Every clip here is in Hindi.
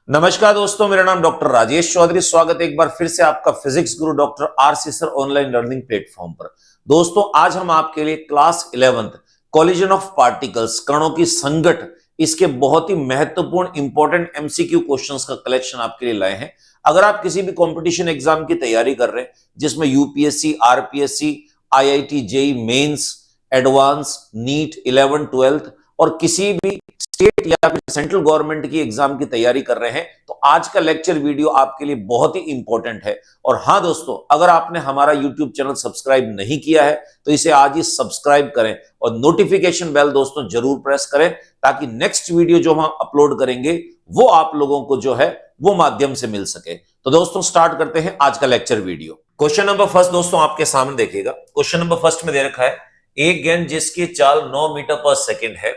नमस्कार दोस्तों, मेरा नाम डॉक्टर राजेश चौधरी। स्वागत है एक बार फिर से आपका फिजिक्स गुरु doctor RC sir online learning platform पर। दोस्तों, आज हम आपके लिए class 11th collision of particles, कणों की संगत, इसके बहुत ही महत्वपूर्ण इंपॉर्टेंट एमसीक्यू क्वेश्चंस का कलेक्शन आपके लिए लाए हैं। अगर आप किसी भी कंपटीशन एग्जाम की तैयारी कर रहे हैं जिसमें UPSC, RPSC, IIT, JEE mains, advance, NEET 11 12 और किसी भी स्टेट या फिर सेंट्रल गवर्नमेंट की एग्जाम की तैयारी कर रहे हैं तो आज का लेक्चर वीडियो आपके लिए बहुत ही इंपॉर्टेंट है। और हां दोस्तों, अगर आपने हमारा यूट्यूब चैनल सब्सक्राइब नहीं किया है तो इसे आज ही सब्सक्राइब करें और नोटिफिकेशन बेल दोस्तों जरूर प्रेस करें ताकि नेक्स्ट वीडियो जो हम अपलोड करेंगे वो आप लोगों को जो है वो माध्यम से मिल सके। तो दोस्तों स्टार्ट करते हैं आज का lecture video. Question number first दोस्तों आपके सामने देखिएगा। क्वेश्चन नंबर फर्स्ट में दे रखा है, एक गेंद जिसकी चाल 9 मीटर पर सेकेंड है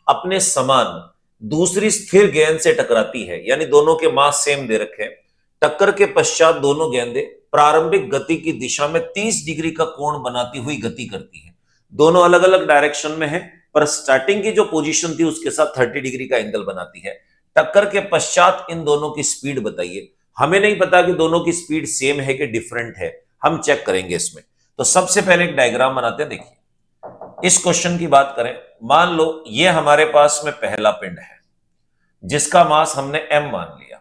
अपने समान दूसरी स्थिर गेंद से टकराती है, यानी दोनों के मास सेम दे रखे हैं। टक्कर के पश्चात दोनों गेंदें प्रारंभिक गति की दिशा में 30 डिग्री का कोण बनाती हुई गति करती हैं। दोनों अलग अलग डायरेक्शन में है पर स्टार्टिंग की जो पोजीशन थी उसके साथ 30 डिग्री का एंगल बनाती है। टक्कर के पश्चात इन दोनों की स्पीड बताइए। हमें नहीं पता कि दोनों की स्पीड सेम है कि डिफरेंट है, हम चेक करेंगे इसमें। तो सबसे पहले एक डायग्राम बनाते हैं। देखिए, इस क्वेश्चन की बात करें, मान लो ये हमारे पास में पहला पिंड है जिसका मास हमने m मान लिया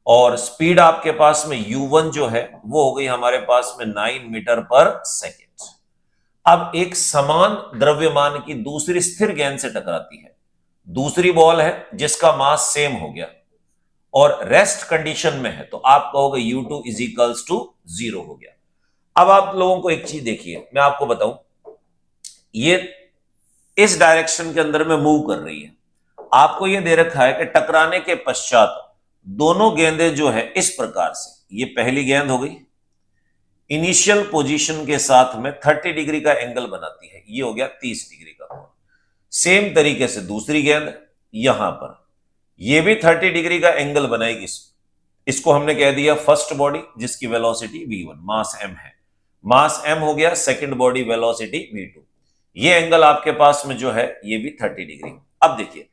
और स्पीड आपके पास में u1 जो है वो हो गई हमारे पास में 9 मीटर पर सेकेंड। अब एक समान द्रव्यमान की दूसरी स्थिर गेंद से टकराती है, दूसरी बॉल है जिसका मास सेम हो गया और रेस्ट कंडीशन में है, तो आप कहोगे u2 इज इक्वल्स टू 0 हो गया। अब आप लोगों को एक चीज देखिए, मैं आपको बताऊं, ये इस डायरेक्शन के अंदर में मूव कर रही है। आपको ये दे रखा है कि टकराने के पश्चात दोनों गेंदें जो है इस प्रकार से, ये पहली गेंद हो गई, इनिशियल पोजीशन के साथ में 30 डिग्री का एंगल बनाती है, ये हो गया 30 डिग्री का कोण। सेम तरीके से दूसरी गेंद यहां पर, ये भी 30 डिग्री का एंगल बनाएगी। इसको हमने कह दिया फर्स्ट बॉडी जिसकी वेलोसिटी v1, मास m है, मास m हो गया सेकंड बॉडी, वेलोसिटी v2। ये एंगल आपके पास में जो है ये भी 30 डिग्री। अब देखिए,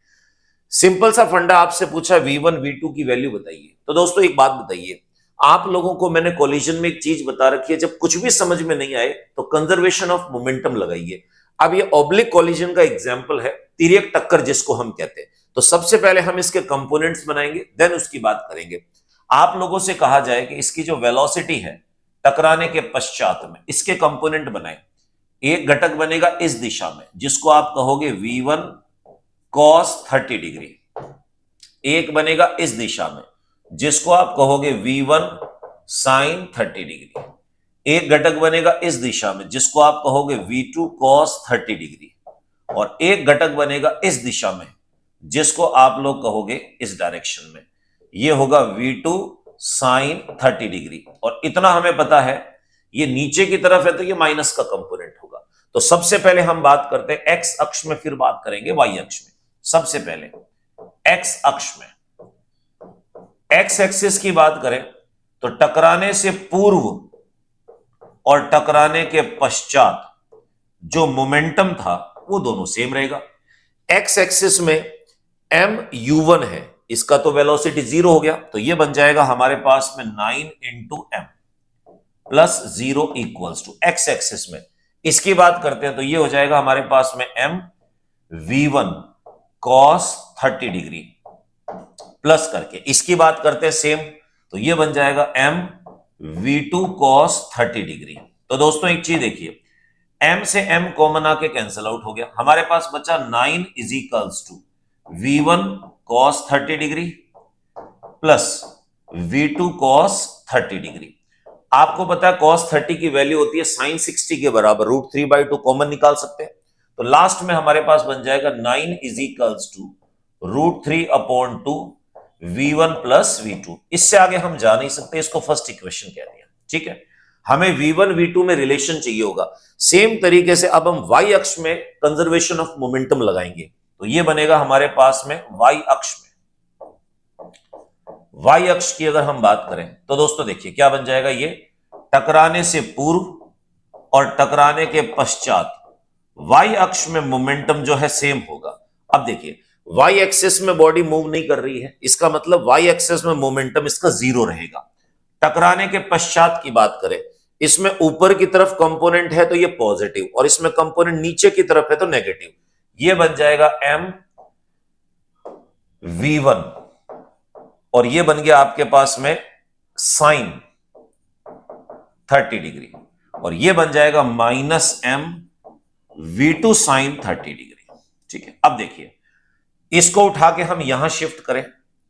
सिंपल सा फंडा आपसे पूछा v1 v2 की वैल्यू बताइए। तो दोस्तों एक बात बताइए, आप लोगों को मैंने कॉलिजन में एक चीज बता रखी है, जब कुछ भी समझ में नहीं आए तो कंजर्वेशन ऑफ मोमेंटम लगाइए। अब ये ऑब्लिक कॉलिजन का एग्जांपल है, तिर्यक टक्कर जिसको हम कहते हैं। तो सबसे पहले हम इसके कंपोनेंट्स बनाएंगे, देन उसकी बात करेंगे। आप लोगों से कहा जाए कि इसकी जो वेलोसिटी है टकराने के पश्चात में, इसके कंपोनेंट बनाए। एक घटक बनेगा इस दिशा में जिसको आप कहोगे v1 cos 30 डिग्री, एक बनेगा इस दिशा में जिसको आप कहोगे v1 sin 30 डिग्री, एक घटक बनेगा इस दिशा में जिसको आप कहोगे v2 cos 30 डिग्री, और एक घटक बनेगा इस दिशा में जिसको आप लोग कहोगे इस डायरेक्शन में, ये होगा v2 sin 30 डिग्री। और इतना हमें पता है ये नीचे की तरफ है तो ये माइनस का कंपोनेंट होगा। तो सबसे पहले हम बात करते हैं एक्स अक्ष में, फिर बात करेंगे वाई अक्ष में। सबसे पहले एक्स अक्ष में, एक्स एक्सिस की बात करें तो टकराने से पूर्व और टकराने के पश्चात जो मोमेंटम था वो दोनों सेम रहेगा। एक्स एक्सिस में m u1 है, इसका तो वेलोसिटी 0 हो गया, तो ये बन जाएगा हमारे पास में 9 into m plus 0 equals to X axis में। इसकी बात करते हैं तो ये हो जाएगा हमारे पास में m v1 cos 30 degree plus करके, इसकी बात करते हैं सेम, तो ये बन जाएगा m v2 cos 30 डिग्री। तो दोस्तों एक चीज देखिए, m से m कॉमन आके कैंसिल आउट हो गया, हमारे पास बचा 9 is equals to v1 cos 30 degree plus v2 cos 30 degree. आपको पता है cos 30 की वैल्यू होती है sin 60 के बराबर, √3/2 कॉमन निकाल सकते हैं। तो लास्ट में हमारे पास बन जाएगा 9 is equals to √3/2 v1 plus v2। इससे आगे हम जा नहीं सकते, इसको फर्स्ट इक्वेशन कह दिया, ठीक है। हमें v1 v2 में रिलेशन चाहिए होगा। सेम तरीके से अब हम y अक्ष में कंजर्वेशन ऑफ मोमेंटम लगाएंगे, तो ये बनेगा हमारे पास में y अक्ष में। y अक्ष की अगर हम बात करें तो दोस्तों देखिए क्या बन जाएगा, ये टकराने से पूर्व और टकराने के पश्चात y अक्ष में मोमेंटम जो है सेम होगा। अब देखिए वाई एक्सेस में बॉडी मूव नहीं कर रही है, इसका मतलब वाई एक्सेस में मोमेंटम इसका जीरो रहेगा। टकराने के पश्चात की बात करें, इसमें ऊपर की तरफ कंपोनेंट है तो ये पॉजिटिव, और इसमें कंपोनेंट नीचे की तरफ है तो नेगेटिव। ये बन जाएगा एम V1, और ये बन गया आपके पास में साइन 30 डिग्री, और ये बन जाएगा -M V2 साइन 30 डिग्री। ठीक है, अब देखिए इसको उठा के हम यहां शिफ्ट करें,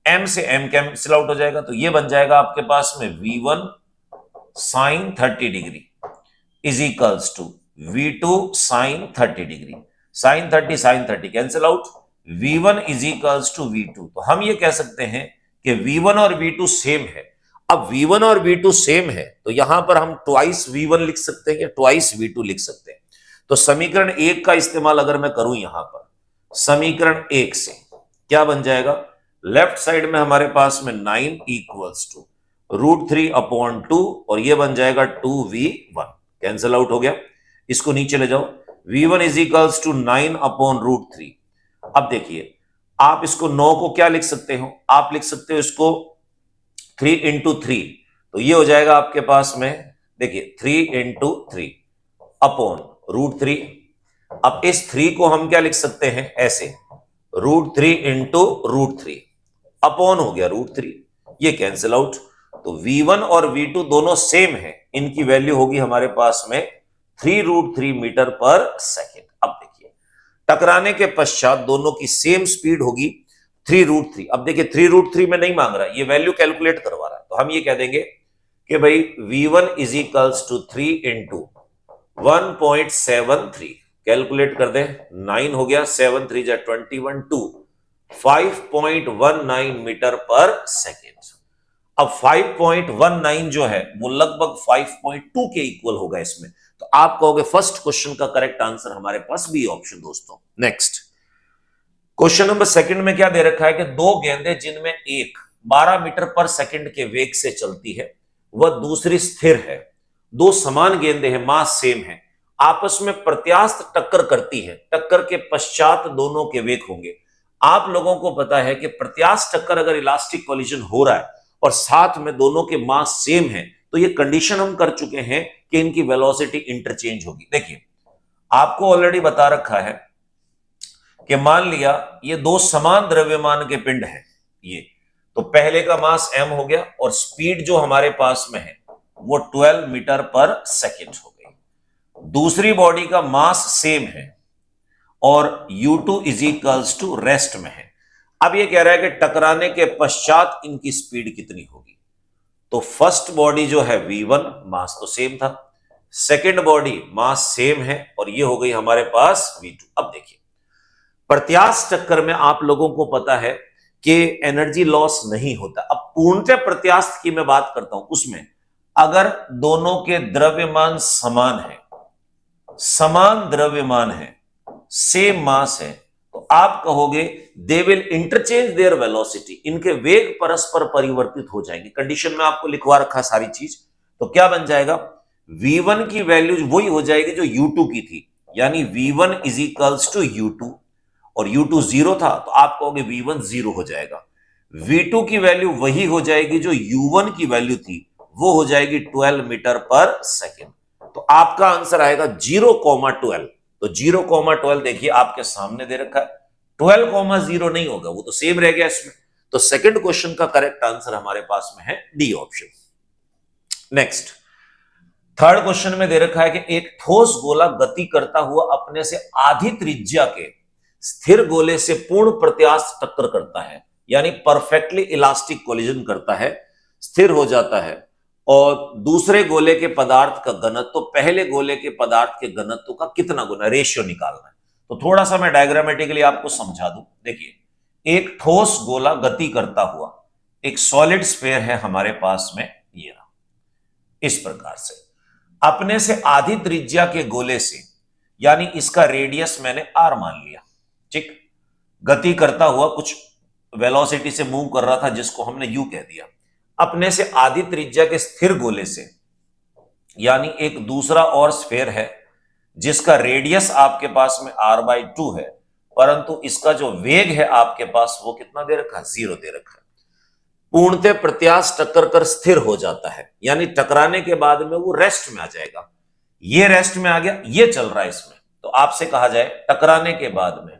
M से M कैंसिल आउट हो जाएगा, तो ये बन जाएगा आपके पास में V1 sine 30 degree is equals to V2 sine 30 degree. Sine 30 cancel out, V1 is equals to V2। तो हम ये कह सकते हैं कि V1 और V2 सेम है। अब V1 और V2 सेम है तो यहां पर हम ट्वाइस V1 लिख सकते हैं या ट्वाइस V2 लिख सकते हैं। तो समीकरण 1 का इस्तेमाल अगर मैं करूं यहां पर, समीकरण 1 से क्या बन जाएगा, लेफ्ट साइड में हमारे पास में 9 इक्वल्स टू √3/2, और ये बन जाएगा 2V1, कैंसिल आउट हो गया। इसको नीचे ले जाओ, V1 इज इक्वल्स टू 9/√3। अब देखिए आप इसको 9 को क्या लिख सकते हो, आप लिख सकते हो इसको 3 × 3, तो ये हो जाएगा आपके पास में, देखिए 3 × 3 अपॉन √3। अब इस 3 को हम क्या लिख सकते हैं, ऐसे √3 × √3 अपॉन हो गया √3, ये कैंसिल आउट। तो V1 और V2 दोनों सेम है, इनकी वैल्यू होगी हमारे पास में 3√3 मीटर पर सेकेंड। अब देखिए टकराने के पश्चात दोनों की सेम स्पीड होगी 3√3। अब देखिए 3√3 में नहीं मांग रहा है, ये वैल्यू कैलकुलेट करवा रहा है, तो हम ये कह देंगे कि भाई V1 is equals to 3 × 1.73, calculate कर दें, 9 हो गया, 7 3 21, 2 5.19 मीटर पर सेकेंड। अब 5.19 जो है वो लगभग 5.2 के इक्वल होगा इसमें, तो आप कहोगे फर्स्ट क्वेश्चन का करेक्ट आंसर हमारे पास बी ऑप्शन। दोस्तों नेक्स्ट क्वेश्चन नंबर सेकंड में क्या दे रखा है कि दो गेंदें जिनमें एक 12 मीटर पर सेकंड के वेग से चलती है वह दूसरी स्थिर है, दो समान गेंदें हैं, मास सेम है, आपस में प्रत्यास्थ टक्कर करती है, टक्कर के पश्चात दोनों के वेग होंगे। आप लोगों को पता है कि प्रत्यास्थ टक्कर अगर इलास्टिक कोलिजन हो रहा है और साथ में दोनों के मास सेम है, तो ये कंडीशन हम कर चुके हैं कि इनकी वेलोसिटी इंटरचेंज होगी। देखिए आपको ऑलरेडी बता रखा है कि मान लिया ये दो समान द्रव्यमान के पिंड हैं, ये तो पहले का मास m हो गया और स्पीड जो हमारे पास में है वो 12 मीटर पर सेकेंड हो गई। दूसरी बॉडी का मास सेम है और U2 is equals to rest में है। अब ये कह रहा है कि टकराने के पश्चात इनकी स्पीड कितनी होगी। तो फर्स्ट बॉडी जो है V1 मास तो सेम था, सेकेंड बॉडी मास सेम है और ये हो गई हमारे पास V2। अब देखिए प्रत्यास्थ टक्कर में आप लोगों को पता है कि एनर्जी लॉस नहीं होता। अब पूर्णतः प्रत्यास्थ की मैं बात करता हूं, उसमें अगर दोनों के द्रव्यमान समान है, समान द्रव्यमान है, सेम मास है, तो आप कहोगे they will interchange there velocity, इनके वेग परस्पर परिवर्तित हो जाएंगे। कंडीशन में आपको लिखवा रखा सारी चीज, तो क्या बन जाएगा, V1 की वैल्यू वही हो जाएगी जो U2 की थी, यानी V1 is equals to U2, और U2 0 था तो आप कहोगे V1 0 हो जाएगा। V2 की वैल्यू वही हो जाएगी जो U1 की वैल्यू थी, वो हो जाएगी 12 मीटर पर सेकेंड। तो आपका आंसर आएगा 0,12। तो 0,12 देखिए आपके सामने दे रखा है, 12,0 नहीं होगा, वो तो सेम रह गया इसमें। तो सेकंड क्वेश्चन का करेक्ट आंसर हमारे पास में है D option. Next third question में दे रखा है कि एक ठोस गोला गति करता हुआ अपने से आधी त्रिज्या के स्थिर गोले से पूर्ण प्रत्यास्थ टक्कर करता है, यानी परफेक्टली इलास्टिक कोलिजन करता है, स्थिर हो जाता है, और दूसरे गोले के पदार्थ का घनत्व तो पहले गोले के पदार्थ के घनत्व का कितना गुना, रेशियो निकालना है। तो थोड़ा सा मैं डायग्रामेटिकली आपको समझा दूं। देखिए एक ठोस गोला गति करता हुआ एक सॉलिड स्फीयर है हमारे पास में, ये रहा, इस प्रकार से अपने से आधी त्रिज्या के गोले से, यानी इसका रेडियस मैंने r मान लिया, ठीक, गति करता हुआ कुछ वेलोसिटी से मूव कर रहा था जिसको हमने u कह दिया, अपने से आधी त्रिज्या के स्थिर गोले से, यानी एक दूसरा और स्फीयर है जिसका रेडियस आपके पास में r/2 है, परंतु इसका जो वेग है आपके पास वो कितना दे रखा है, 0 दे रखा है। पूर्णतः प्रत्याश टक्कर कर स्थिर हो जाता है, यानी टकराने के बाद में वो रेस्ट में आ जाएगा। ये रेस्ट में आ गया, ये चल रहा है इसमें। तो आपसे कहा जाए टकराने के बाद में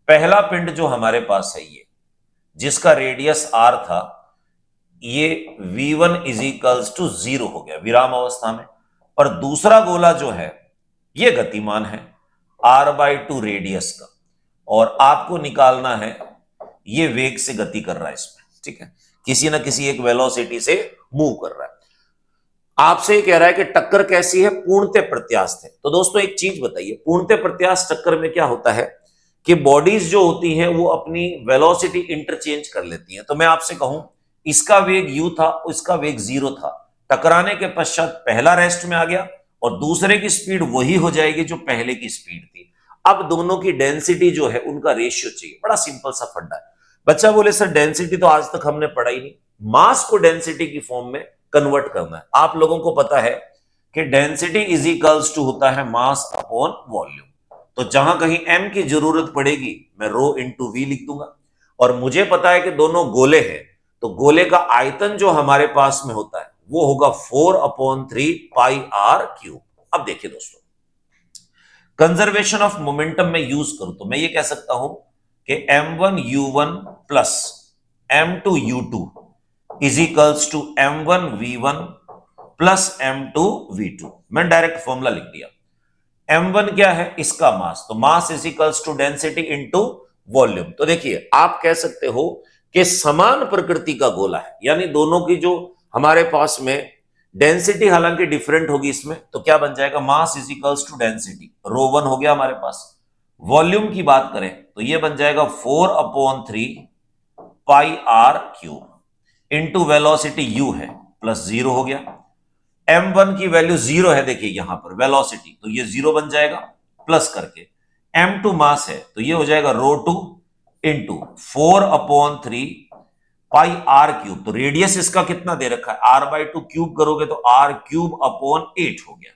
पहला पिंड जो हमारे पास है ये, जिसका रेडियस r था, ये v1 इज इक्वल्स टू 0 हो गया विराम अवस्था में। पर दूसरा गोला जो है ये गतिमान है r/2 रेडियस का, और आपको निकालना है ये वेग से गति कर रहा है इसमें, ठीक है, किसी ना किसी एक वेलोसिटी से मूव कर रहा है। आपसे ये कह रहा है कि टक्कर कैसी है, पूर्णतः प्रत्यास्थ है। तो दोस्तों एक चीज बताइए, पूर्णतः प्रत्यास्थ टक्कर में क्या होता है कि बॉडीज जो होती हैं वो अपनी वेलोसिटी इंटरचेंज कर लेती हैं। तो मैं आपसे कहूं इसका वेग u था, इसका वेग 0 था, टकराने के पश्चात पहला रेस्ट में आ गया और दूसरे की स्पीड वही हो जाएगी जो पहले की स्पीड थी। अब दोनों की डेंसिटी जो है उनका रेशियो चाहिए। बड़ा सिंपल सा फंडा है। बच्चा बोले सर डेंसिटी तो आज तक हमने पढ़ा ही नहीं, मास को डेंसिटी की फॉर्म में कन्वर्ट करना है। आप लोगों को पता है कि डेंसिटी इज इक्वल्स टू होता है मास अपॉन वॉल्यूम। तो जहां कहीं m की जरूरत पड़ेगी मैं रो इंटू वी लिख दूंगा, और मुझे पता है कि दोनों गोले हैं, तो गोले का आयतन जो हमारे पास में होता है वो होगा 4/3 पाई r क्यूब। अब देखिए दोस्तों, कंजर्वेशन ऑफ मोमेंटम में यूज करूं तो मैं ये कह सकता हूं कि m1u1 plus m2u2 is equals to m1v1 plus m2v2। मैं डायरेक्ट फॉर्मूला लिख दिया। m1 क्या है, इसका मास, तो mass is equals to density into volume. तो देखिए आप कह सकते हो कि समान प्रकृति का गोला है, यानी दोनों की जो हमारे पास में डेंसिटी हालांकि डिफरेंट होगी इसमें, तो क्या बन जाएगा, mass is equals to density, rho 1 हो गया हमारे पास। वॉल्यूम की बात करें तो ये बन जाएगा 4/3 pi r cube into velocity u है प्लस 0 हो गया। m1 की वैल्यू 0 है, देखिए यहां पर वेलोसिटी, तो ये 0 बन जाएगा, प्लस करके m2 मास है तो ये हो जाएगा रो 2 इंटू 4/3 पाई r क्यूब। तो रेडियस इसका कितना दे रखा है, r/2 क्यूब करोगे तो r3/8 हो गया,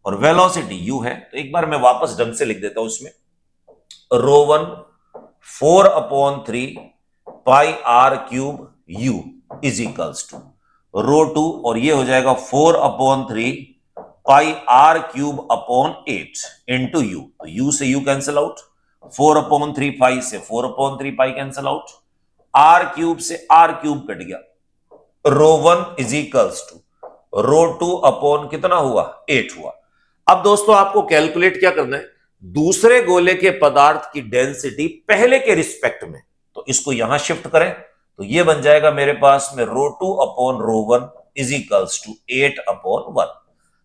और वेलोसिटी u है। तो एक बार मैं वापस ढंग से लिख देता हूं इसमें, rho 1 4/3 pi r cube u is equals to rho 2, और ये हो जाएगा 4/3 pi r cube upon 8 into u। तो u से u कैंसिल आउट, 4/3 पाई से 4/3 pi cancel out, r cube से r क्यूब कट गया, rho 1 is equals to rho 2 upon कितना हुआ, 8 हुआ। अब दोस्तों आपको कैलकुलेट क्या करना है, दूसरे गोले के पदार्थ की डेंसिटी पहले के रिस्पेक्ट में। तो इसको यहां शिफ्ट करें तो ये बन जाएगा मेरे पास में rho 2 upon rho 1 is equals to 8/1।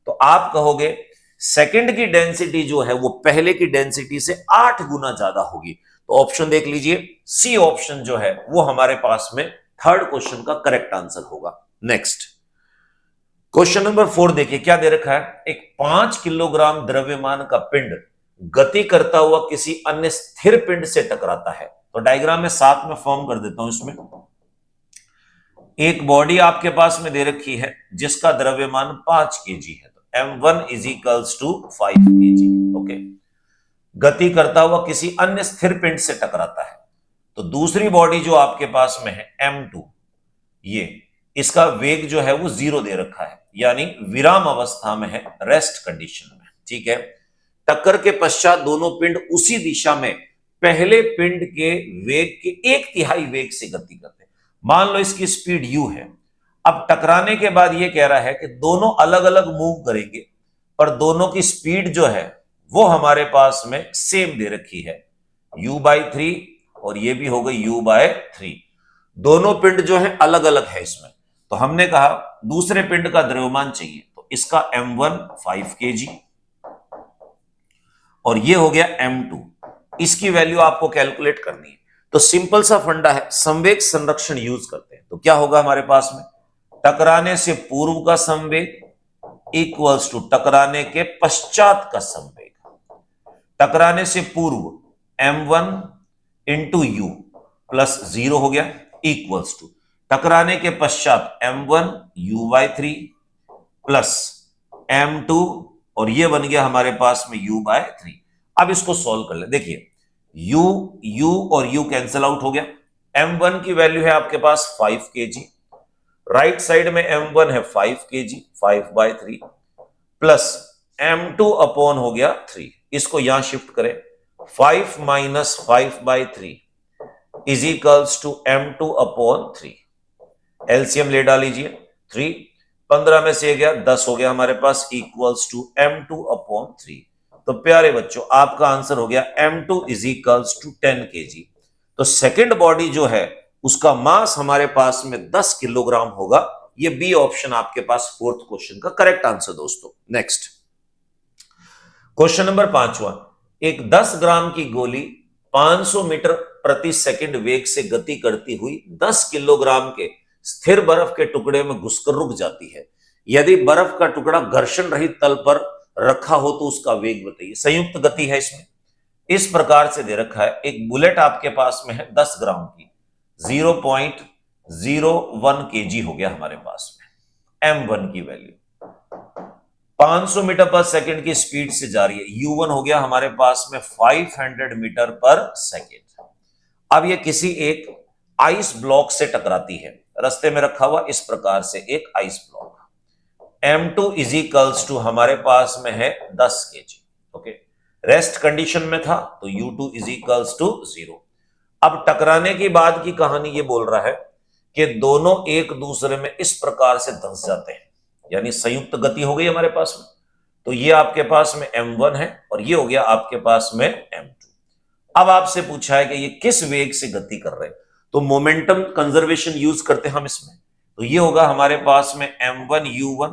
तो आप कहोगे सेकंड की डेंसिटी जो है वो पहले की डेंसिटी से 8 गुना ज्यादा होगी। तो ऑप्शन देख लीजिए, सी ऑप्शन जो है वो हमारे पास में थर्ड क्वेश्चन का करेक्ट आंसर होगा। नेक्स्ट क्वेश्चन नंबर 4 देखिए क्या दे रखा है, एक 5 किलोग्राम द्रव्यमान का पिंड गति करता हुआ किसी अन्य स्थिर पिंड से टकराता है। तो डायग्राम में साथ में फॉर्म कर देता हूं। इसमें एक बॉडी आपके पास में दे रखी है जिसका द्रव्यमान 5 केजी है, तो m1 is equals to 5 K G. Okay, गति करता हुआ किसी अन्य स्थिर पिंड से टकराता है। तो दूसरी बॉडी जो आपके पास में है m2, ये इसका वेग जो है वो 0 दे रखा है, यानी विराम अवस्था में है, रेस्ट कंडीशन में, ठीक है। टक्कर के पश्चात दोनों पिंड उसी दिशा में पहले पिंड के वेग के 1/3 वेग से गति करते हैं। मान लो इसकी स्पीड u है। अब टकराने के बाद ये कह रहा है कि दोनों अलग अलग मूव करेंगे, पर दोनों की स्पीड जो है वो हमारे पास में सेम दे रखी है, u/3, और ये भी हो गई u/3। दोनों पिंड जो है अलग अलग है इसमें। तो हमने कहा दूसरे पिंड का द्रव्यमान चाहिए, तो इसका m1 5 kg और ये हो गया m2, इसकी वैल्यू आपको कैलकुलेट करनी है। तो सिंपल सा फंडा है, संवेग संरक्षण यूज करते हैं। तो क्या होगा हमारे पास में, टकराने से पूर्व का संवेग इक्वल्स टू टकराने के पश्चात का संवेग। टकराने से पूर्व m1 इंटू u प्लस 0 हो गया इक्वल्स टू टकराने के पश्चात m1 u/3 प्लस m2, और ये बन गया हमारे पास में u/3। अब इसको सॉल्व कर ले। देखिए U, U और U कैंसिल आउट हो गया। M1 की वैल्यू है आपके पास 5 kg, राइट साइड में M1 है 5 kg, 5/3 प्लस M2 अपॉन हो गया 3, इसको यहां शिफ्ट करें, 5 minus 5/3 is equals to M2 upon 3। LCM ले डालीजिए, 3 15 में से गया 10 हो गया हमारे पास, इक्वल्स टू M2 अपॉन 3। तो प्यारे बच्चों आपका आंसर हो गया M2 is equals to 10 kg। तो सेकंड बॉडी जो है उसका मास हमारे पास में 10 किलोग्राम होगा। ये बी ऑप्शन आपके पास फोर्थ क्वेश्चन का करेक्ट आंसर दोस्तों। नेक्स्ट क्वेश्चन नंबर 5वां, एक 10 ग्राम की गोली 500 मीटर प्रति सेकंड वेग से गति करती हुई 10 किलोग्राम के स्थिर बर्फ के टुकड़े में घुसकर रुक जाती है। यदि बर्फ का टुकड़ा घर्षण रहित तल पर रखा हो तो उसका वेग बताइए। संयुक्त गति है इसमें, इस प्रकार से दे रखा है, एक बुलेट आपके पास में है 10 ग्राम की, 0.01 kg हो गया हमारे पास में। M1 की वैल्यू 500 मीटर पर सेकंड की स्पीड से जा रही है। U1 हो गया हमारे पास में 500 मीटर पर सेकंड। अब ये किसी एक आइस ब्लॉक से टकराती है, रास्ते में रखा हुआ इस प्रकार से एक ice block. M2 is equals to हमारे पास में है 10 kg। ओके, रेस्ट कंडीशन में था तो U2 इज इक्वल्स टू 0। अब टकराने के बाद की कहानी ये बोल रहा है कि दोनों एक दूसरे में इस प्रकार से धंस जाते हैं, यानी संयुक्त गति हो गई हमारे पास में। तो ये आपके पास में M1 है और ये हो गया आपके पास में M2। अब आपसे पूछा है कि ये किस वेग से गति कर रहे हैं, तो मोमेंटम कंजर्वेशन यूज करते हैं हम इसमें। तो ये होगा हमारे पास में M1U1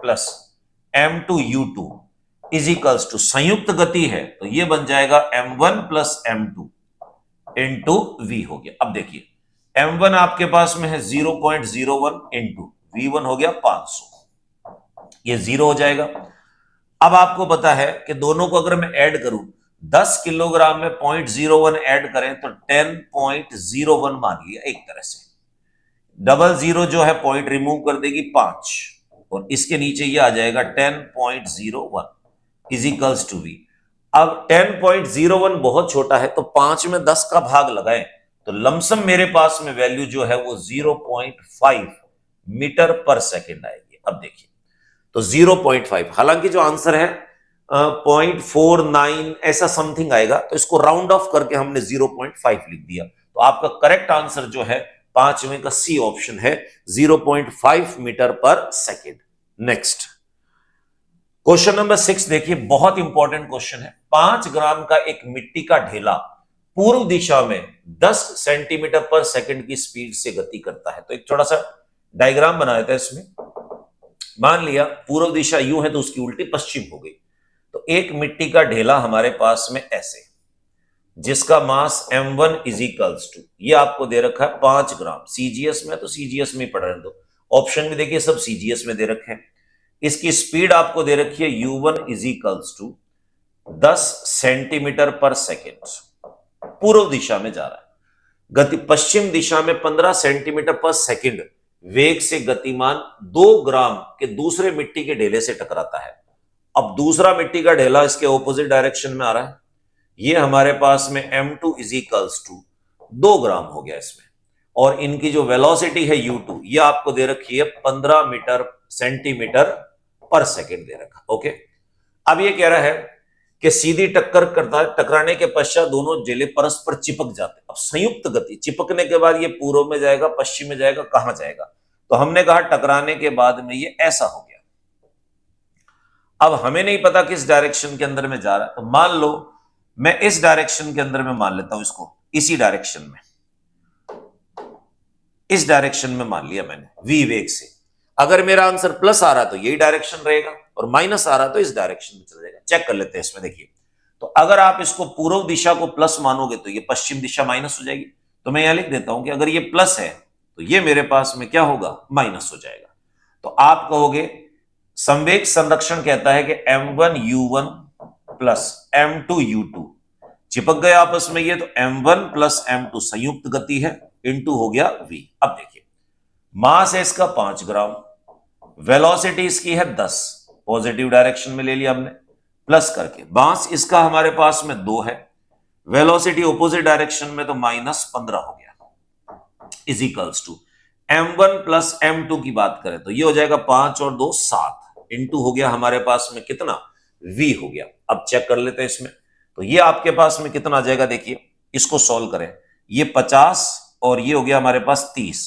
plus M2U2 is equals to, संयुक्त गति है तो ये बन जाएगा M1 plus M2 into V हो गया। अब देखिए M1 आपके पास में है 0.01 इंटू V1 हो गया 500, ये 0 हो जाएगा। अब आपको पता है कि दोनों को अगर मैं ऐड करूं, 10 किलोग्राम में 0.01 ऐड करें तो 10.01 मान लिया एक तरह से। डबल जीरो जो है पॉइंट रिमूव कर देगी 5 और इसके नीचे ये आ जाएगा 10.01 इज इक्वल्स टू V। अब 10.01 बहुत छोटा है तो 5 में 10 का भाग लगाएं तो लमसम मेरे पास में वैल्यू जो है वो 0.5 मीटर पर सेकेंड आएगी। अब देखिए तो 0.5, हालांकि जो आंसर है 0.49 ऐसा समथिंग आएगा, तो इसको राउंड ऑफ करके हमने 0.5 लिख दिया। तो आपका करेक्ट आंसर जो है 5वें का सी ऑप्शन है, 0.5 मीटर पर सेकेंड। नेक्स्ट क्वेश्चन नंबर 6 देखिए, बहुत इंपॉर्टेंट क्वेश्चन है। 5 ग्राम का एक मिट्टी का ढेला पूर्व दिशा में 10 सेंटीमीटर पर सेकंड की स्पीड से गति करता है। तो एक थोड़ा सा डायग्राम बनाया था इसमें। मान लिया पूर्व दिशा यूं है तो उसकी उल्टी पश्चिम हो गई। तो एक मिट्टी का ढेला हमारे पास में ऐसे, जिसका मास M1 इज इक्वल्स टू, ये आपको दे रखा है 5 ग्राम। सीजीएस में तो सीजीएस में पढ़ रहे दो, ऑप्शन में देखिए सब सीजीएस में दे रखे हैं। इसकी स्पीड आपको दे रखी है U1 is equals to 10 centimetre पर सेकेंड, पूर्व दिशा में जा रहा है। गति पश्चिम दिशा में 15 सेंटीमीटर पर सेकेंड वेग से गतिमान 2 ग्राम के दूसरे मिट्टी के ढेले से टकराता है। अब दूसरा मिट्टी का ढेला इसके ऑपोजिट डायरेक्शन में आ रहा है। ये हमारे पास में M2 इज इक्वल्स टू 2 ग्राम हो गया इसमें, और इनकी जो वेलोसिटी है U2 ये आपको दे रखी है 15 मीटर सेंटीमीटर पर सेकेंड दे रखा। ओके, अब ये कह रहा है कि सीधी टक्कर करता, टकराने के पश्चात दोनों ढेले परस्पर चिपक जाते हैं। अब संयुक्त गति, चिपकने के बाद ये पूर्व में जाएगा, पश्चिम में जाएगा, कहां जाएगा? तो हमने कहा टकराने के बाद में ये ऐसा हो गया। अब हमें नहीं पता किस डायरेक्शन के अंदर में जा रहा है, तो मान लो मैं इस डायरेक्शन के अंदर में मान लेता हूं इसको, इसी डायरेक्शन में, इस डायरेक्शन में मान लिया मैंने V वेग से। अगर मेरा आंसर प्लस आ रहा है तो यही डायरेक्शन रहेगा, और माइनस आ रहा है तो इस डायरेक्शन में चला जाएगा। चेक कर लेते हैं इसमें। देखिए तो अगर आप इसको पूर्व दिशा को प्लस मानोगे तो ये पश्चिम दिशा माइनस हो जाएगी। तो मैं यहां लिख देता हूं कि अगर ये प्लस है तो ये मेरे पास में क्या होगा, माइनस हो जाएगा। तो आप कहोगे संवेग संरक्षण कहता है कि M1U1 प्लस M2U2 चिपक गए आपस में ये, तो M1 प्लस M2 संयुक्त गति है, इंटू हो गया V। अब देखिए मास है इसका 5 ग्राम, वेलोसिटी इसकी है 10, पॉजिटिव डायरेक्शन में ले लिया हमने प्लस करके। मास इसका हमारे पास में 2 है, वेलोसिटी ऑपोजिट डायरेक्शन में तो -15 हो गया, is equals to m1 plus m2 की बात करें तो ये हो जाएगा 5 और 2 7 इंटू हो गया हमारे पास में कितना v हो गया। अब चेक कर लेते हैं इसमें, तो ये आपके पास में कितना आ जाएगा, देखिए इसको सॉल्व करें, ये 50 और ये हो गया हमारे पास 30,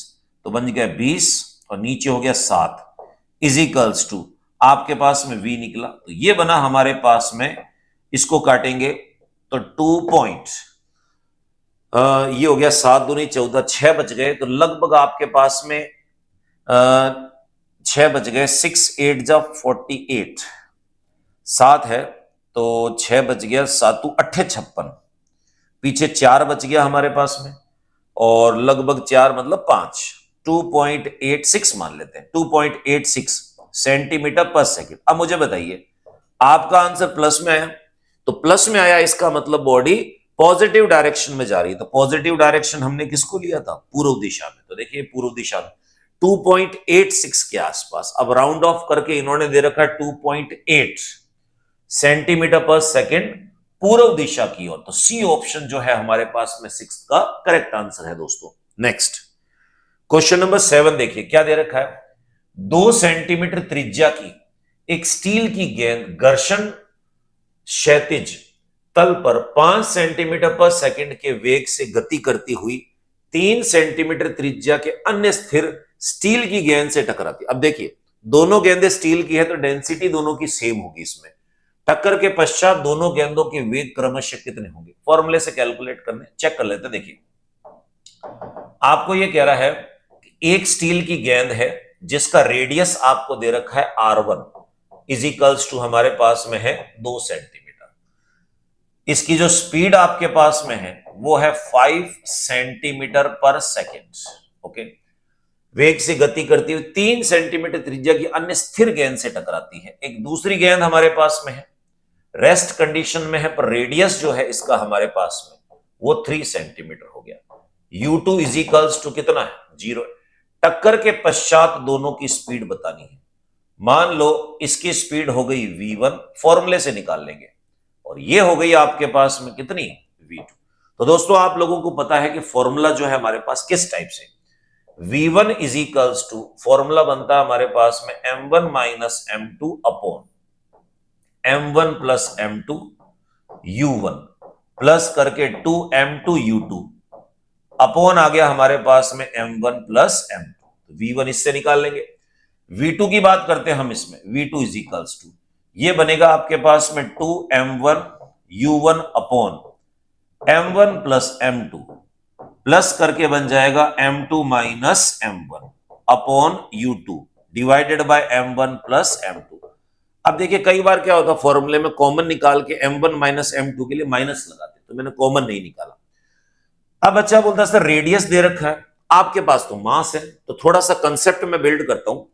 तो बन गया 20 और नीचे हो गया 7 इज इक्वल्स टू आपके पास में v निकला, तो ये बना हमारे पास में, इसको काटेंगे तो 2 पॉइंट, ये हो गया 7 दूनी 14, 6 बच गए, तो लगभग आपके पास में 6 बच गए, 6 8 जा 48, 7 है तो 6 बच गया, 7 8 56, पीछे 4 बच गया हमारे पास में, और लगभग 4 मतलब 5, 2.86 मान लेते हैं, 2.86 सेंटीमीटर पर सेकेंड। अब मुझे बताइए आपका आंसर प्लस में आया, तो प्लस में आया इसका मतलब बॉडी पॉजिटिव डायरेक्शन में जा रही है, तो पॉजिटिव डायरेक्शन हमने किसको लिया था, पूर्व दिशा में, तो देखिए पूर्व दिशा में 2.86 के आसपास। अब राउंड ऑफ करके इन्होंने दे रखा है 2.8 सेंटीमीटर पर सेकेंड पूर्व दिशा की ओर, तो सी ऑप्शन जो है हमारे पास में 6 का करेक्ट आंसर है दोस्तों। नेक्स्ट क्वेश्चन नंबर 7 देखिए क्या दे रखा है, 2 सेंटीमीटर त्रिज्या की एक स्टील की गेंद घर्षण क्षैतिज तल पर 5 सेंटीमीटर पर सेकंड के वेग से गति करती हुई 3 सेंटीमीटर त्रिज्या के अन्य स्थिर स्टील की गेंद से टकराती। अब देखिए दोनों गेंदें स्टील की है तो डेंसिटी दोनों की सेम होगी, इसमें टक्कर के पश्चात दोनों गेंदों के वेग क्रमशः कितने होंगे, फॉर्मूले से कैलकुलेट करने, चेक कर लेते हैं। देखिए आपको यह कह रहा है कि एक स्टील की गेंद है जिसका रेडियस आपको दे रखा है r1 इज इक्वल्स टू हमारे पास में है 2 सेंटीमीटर, इसकी जो स्पीड आपके पास में है वो है 5 सेंटीमीटर पर सेकेंड। ओके, वेग से गति करती हुई 3 सेंटीमीटर त्रिज्या की अन्य स्थिर गेंद से टकराती है। एक दूसरी गेंद हमारे पास में है, रेस्ट कंडीशन में है, पर रेडियस जो है इसका हमारे पास में वो 3 सेंटीमीटर हो गया। u2 इज इक्वल्स टू कितना है, 0। टक्कर के पश्चात दोनों की स्पीड बतानी है, मान लो इसकी स्पीड हो गई v1, फॉर्मूले से निकाल लेंगे, और ये हो गई आपके पास में कितनी, v2। तो दोस्तों आप लोगों को पता है कि फॉर्मूला जो है हमारे पास किस टाइप से, v1 is equals to formula बनता है हमारे पास में m1 minus m2 upon m1 plus m2 u1 plus करके 2m2 u2 अपॉन आ गया हमारे पास में m1 प्लस m2, तो v1 इससे निकाल लेंगे। v2 की बात करते हैं हम, इसमें v2 इज इक्वल्स टू ये बनेगा आपके पास में 2m1 u1 upon m1 plus m2 plus करके बन जाएगा m2 minus m1 upon u2 divided by m1 plus m2। अब देखिए कई बार क्या होता है, फॉर्मूले में कॉमन निकाल के m1 माइनस m2 के लिए माइनस लगाते, तो मैंने कॉमन नहीं निकाला। अब बच्चा बोलता है सर रेडियस दे रखा है, आपके पास तो मास है, तो थोड़ा सा कंसेप्ट में बिल्ड करता हूं।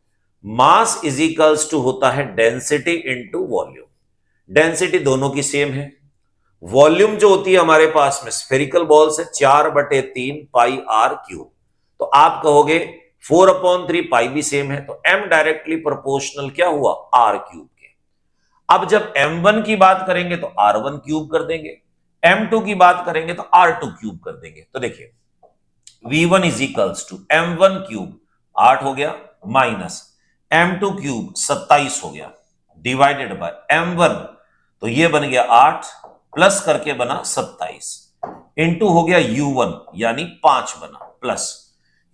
मास इज इक्वल्स टू होता है डेंसिटी इंटू वॉल्यूम। डेंसिटी दोनों की सेम है, वॉल्यूम जो होती है हमारे पास में स्फेरिकल बॉल से 4/3 पाई आर क्यूब, तो आप कहोगे 4/3 पाई भी सेम है, तो m डायरेक्टली प्रोपोर्शनल क्या हुआ, आर क्यूब के। अब जब m1 की बात करेंगे तो r1 क्यूब कर देंगे, m2 की बात करेंगे तो r2 क्यूब कर देंगे। तो देखिए v1 is equals to m1 cube 8 हो गया, माइनस m2 क्यूब 27 हो गया, डिवाइडेड बाय m1, तो ये बन गया 8 प्लस करके बना 27 इंटू हो गया u1 यानी 5 बना, प्लस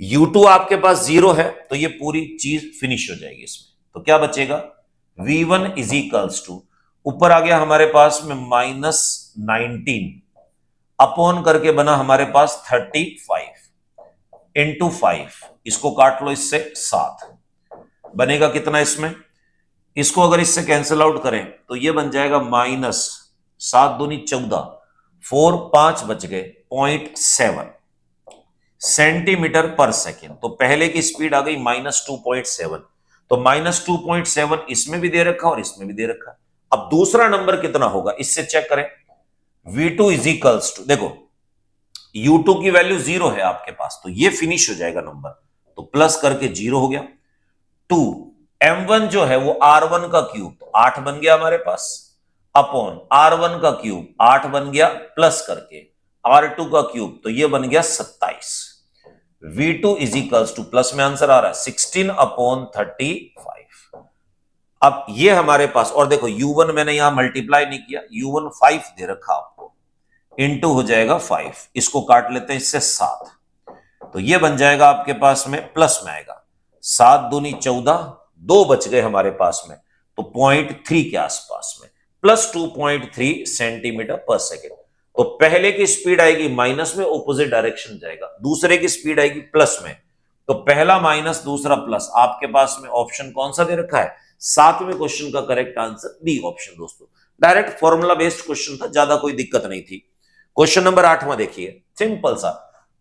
u2 आपके पास 0 है, तो ये पूरी चीज फिनिश हो जाएगी इसमें। तो क्या बचेगा, v1 इज इक्वल्स टू ऊपर आ गया हमारे पास में -19 अपॉन करके बना हमारे पास 35 इंटू 5, इसको काट लो इससे 7 बनेगा कितना इसमें, इसको अगर इससे कैंसिल आउट करें तो ये बन जाएगा -7 दूनी 14, 4 5 बच गए 0.7 सेंटीमीटर पर सेकेंड। तो पहले की स्पीड आ गई -2.7, तो -2.7 इसमें भी दे रखा और इसमें भी दे रखा। अब दूसरा नंबर कितना होगा इससे चेक करें, v2 इज इक्वल्स टू, देखो u2 की वैल्यू 0 है आपके पास, तो ये फिनिश हो जाएगा नंबर, तो प्लस करके 0 हो गया। 2 m1 जो है वो r1 का क्यूब, तो 8 बन गया हमारे पास, अपॉन R1 का क्यूब 8 बन गया प्लस करके R2 का क्यूब तो ये बन गया 27। V2 is equals two plus में आंसर आ रहा है 16 अपॉन 35। अब ये हमारे पास और देखो U1 मैंने यहां मल्टीप्लाई नहीं किया, U1 5 दे रखा आपको, इंटू हो जाएगा 5, इसको काट लेते हैं इससे 7, तो ये बन जाएगा आपके पास में प्लस में आएगा 7 दूनी 14, 2 बच गए हमारे पास में, तो 0.3 के आसपास में प्लस 2.3 सेंटीमीटर पर सेकेंड। तो पहले की स्पीड आएगी माइनस में, ऑपोजिट डायरेक्शन जाएगा, दूसरे की स्पीड आएगी प्लस में, तो पहला माइनस दूसरा प्लस। आपके पास में ऑप्शन कौन सा दे रखा है? 7वें क्वेश्चन का करेक्ट आंसर बी ऑप्शन। दोस्तों डायरेक्ट फॉर्मूला बेस्ड क्वेश्चन था, ज्यादा कोई दिक्कत नहीं थी। क्वेश्चन नंबर 8वां देखिए, सिंपल सा,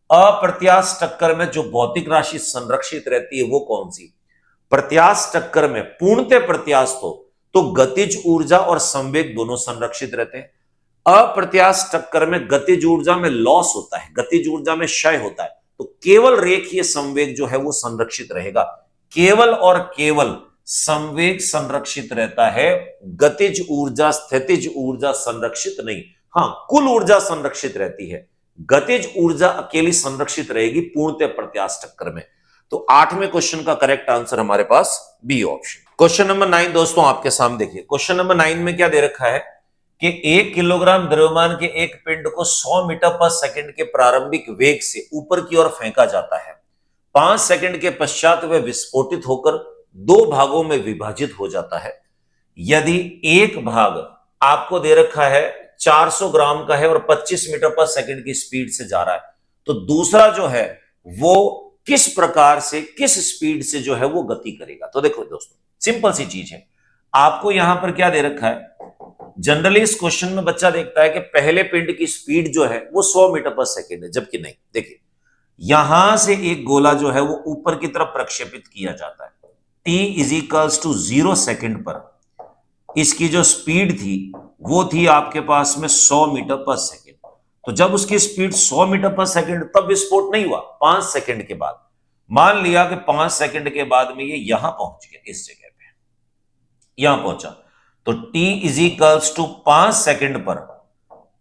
अप्रत्यास्थ टक्कर में जो भौतिक राशि संरक्षित रहती है वो कौन सी? प्रत्यास्थ टक्कर में पूर्णतः प्रत्यास्थ हो तो गतिज ऊर्जा और संवेग दोनों संरक्षित रहते हैं। अप्रत्यास्थ टक्कर में गतिज ऊर्जा में लॉस होता है, गतिज ऊर्जा में क्षय होता है, तो केवल रेखीय संवेग जो है वो संरक्षित रहेगा। केवल और केवल संवेग संरक्षित रहता है, गतिज ऊर्जा स्थितिज ऊर्जा संरक्षित नहीं। हां, कुल ऊर्जा संरक्षित रहती है, गतिज ऊर्जा अकेली संरक्षित रहेगी पूर्णतः प्रत्यास्थ टक्कर में। तो 8वें क्वेश्चन का करेक्ट आंसर हमारे पास बी ऑप्शन। क्वेश्चन नंबर 9 दोस्तों आपके सामने देखिए, क्वेश्चन नंबर 9 में क्या दे रखा है कि 1 किलोग्राम द्रव्यमान के एक पिंड को 100 मीटर पर सेकंड के प्रारंभिक वेग से ऊपर की ओर फेंका जाता है। 5 सेकंड के पश्चात वह विस्फोटित होकर 2 भागों में विभाजित हो जाता है। यदि एक भाग आपको दे रखा है 400 ग्राम का है और 25 मीटर पर सेकंड की स्पीड से जा रहा है, तो दूसरा जो है वो किस प्रकार से, किस स्पीड से जो है वो गति करेगा? तो देखो दोस्तों सिंपल सी चीज है, आपको यहां पर क्या दे रखा है, जनरली इस क्वेश्चन में बच्चा देखता है कि पहले पिंड की स्पीड जो है वो 100 मीटर पर सेकेंड है, जबकि नहीं। देखिए यहां से एक गोला जो है वो ऊपर की तरफ प्रक्षेपित किया जाता है, t is equals to 0 second पर इसकी जो स्पीड थी वो थी आपके पास में 100 मीटर पर सेकेंड। तो जब उसकी स्पीड 100 मीटर पर सेकेंड, तब विस्फोट नहीं हुआ, 5 सेकेंड के बाद। मान लिया कि 5 सेकेंड के बाद में ये यहां पहुंच गया, इस जगह पे यहां पहुंचा, तो t is equals to 5 second पर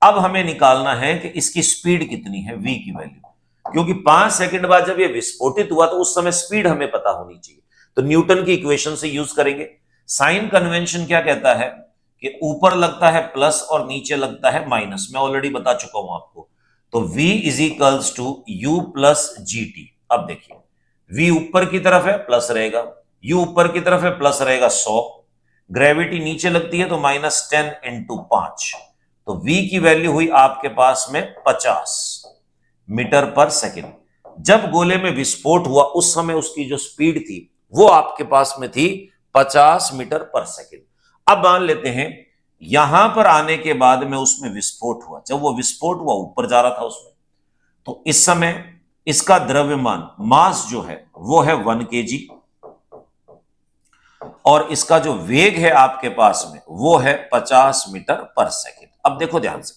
अब हमें निकालना है कि इसकी स्पीड कितनी है, v की वैल्यू, क्योंकि 5 सेकेंड बाद जब ये विस्फोटित हुआ तो उस समय स्पीड हमें पता होनी चाहिए। तो न्यूटन की इक्वेशन से यूज करेंगे। साइन कन्वेंशन क्या कहता है कि ऊपर लगता है प्लस और नीचे लगता है माइनस, मैं ऑलरेडी बता चुका हूं आपको। तो v is equals to u plus G T. अब देखिए v ऊपर की तरफ है प्लस रहेगा, u ऊपर की तरफ है प्लस रहेगा 100, ग्रेविटी नीचे लगती है तो -10 इंटू 5, तो v की वैल्यू हुई आपके पास में 50 मीटर पर सेकेंड। जब गोले में विस्फोट हुआ उस समय उसकी जो स्पीड थी वो आपके पास में थी 50 मीटर पर सेकेंड। अब मान लेते हैं यहां पर आने के बाद में उसमें विस्फोट हुआ, जब वो विस्फोट हुआ ऊपर जा रहा था उसमें, तो इस समय इसका द्रव्यमान मास जो है वो है 1 kg और इसका जो वेग है आपके पास में वो है 50 मीटर पर सेकेंड। अब देखो ध्यान से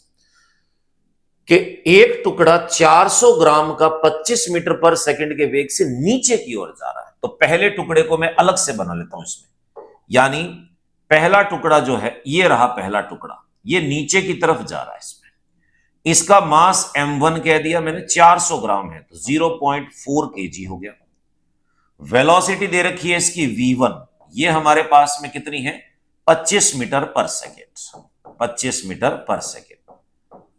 कि एक टुकड़ा 400 ग्राम का 25 मीटर पर सेकंड के वेग से नीचे की ओर जा रहा है, तो पहले टुकड़े को मैं अलग से बना लेता हूं इसमें, यानी पहला टुकड़ा जो है ये रहा, पहला टुकड़ा ये नीचे की तरफ जा रहा है, इसमें इसका मास m1 कह दिया मैंने, 400 ग्राम है तो 0.4 kg हो गया। वेलोसिटी दे रखी है इसकी v1, ये हमारे पास में कितनी है 25 मीटर पर सेकेंड, 25 मीटर पर सेकेंड।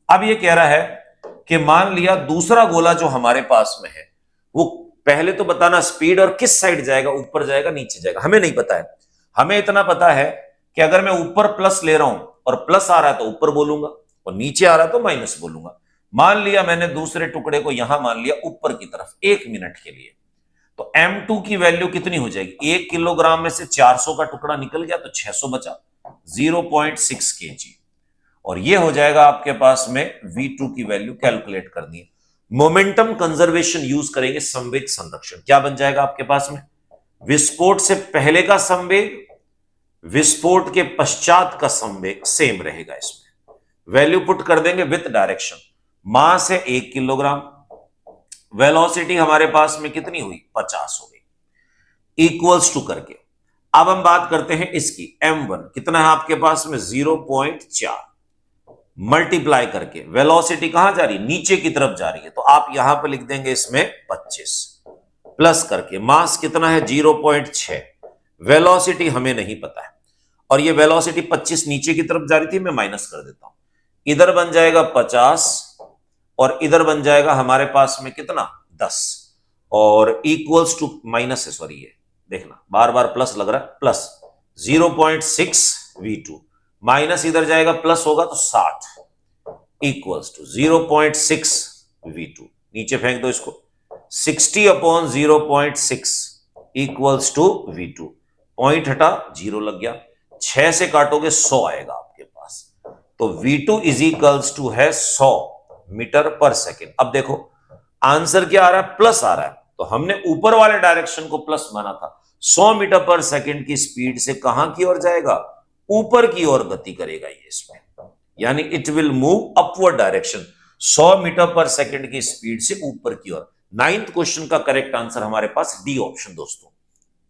अब ये कह रहा है कि मान लिया दूसरा गोला जो हमारे पास में है वो पहले तो बताना स्पीड और किस साइड जाएगा, ऊपर जाएगा नीचे जाएगा, हमें नहीं पता है। हमें इतना पता है कि अगर मैं ऊपर प्लस ले रहा हूं और प्लस आ रहा है तो ऊपर बोलूंगा और नीचे आ रहा है तो माइनस बोलूंगा। मान लिया मैंने दूसरे टुकड़े को यहां मान लिया ऊपर की तरफ 1 मिनट के लिए, तो m2 की वैल्यू कितनी हो जाएगी, 1 किलोग्राम में से 400 का टुकड़ा निकल गया तो 600 बचा, 0.6 kg, और ये हो जाएगा आपके पास में v2 की वैल्यू कैलकुलेट करनी है। मोमेंटम कंजर्वेशन यूज करेंगे, संवेग संरक्षण क्या बन जाएगा आपके पास में, विस्फोट से पहले का संवेग विस्फोट के पश्चात का संवेग सेम रहेगा, इसमें वैल्यू पुट कर देंगे विथ डायरेक्शन। मास है 1 किलोग्राम, वेलोसिटी हमारे पास में कितनी हुई 50 हो गई, इक्वल्स टू करके अब हम बात करते हैं इसकी m1 कितना है आपके पास में 0.4 मल्टीप्लाई करके वेलोसिटी कहां जा रही है, नीचे की तरफ जा रही है, तो आप यहां पर लिख देंगे इसमें 25 प्लस करके मास कितना है 0.6, वेलोसिटी हमें नहीं पता है और ये वेलोसिटी 25 नीचे की तरफ जा रही थी, मैं माइनस कर देता हूं, इधर बन जाएगा 50 और इधर बन जाएगा हमारे पास में कितना 10 और इक्वल्स टू माइनस है, सॉरी ये देखना बार बार प्लस लग रहा है, प्लस 0.6 V2 माइनस इधर जाएगा प्लस होगा तो 60 इक्वल्स टू 0.6 V2, नीचे फेंक दो इसको, 60 upon 0.6 equals to V2, point हटा 0 लग गया, 6 से काटोगे 100 आएगा आपके पास, तो V2 इज इक्वल्स टू है 100 मीटर पर सेकेंड। अब देखो आंसर क्या आ रहा है, प्लस आ रहा है, तो हमने ऊपर वाले डायरेक्शन को प्लस माना था, 100 मीटर पर सेकेंड की स्पीड से कहां की ओर जाएगा, ऊपर की ओर गति करेगा ये इसमें, यानी it will move upward direction, 100 metre पर सेकेंड की स्पीड से ऊपर की ओर। 9th क्वेश्चन का करेक्ट आंसर हमारे पास डी ऑप्शन दोस्तों।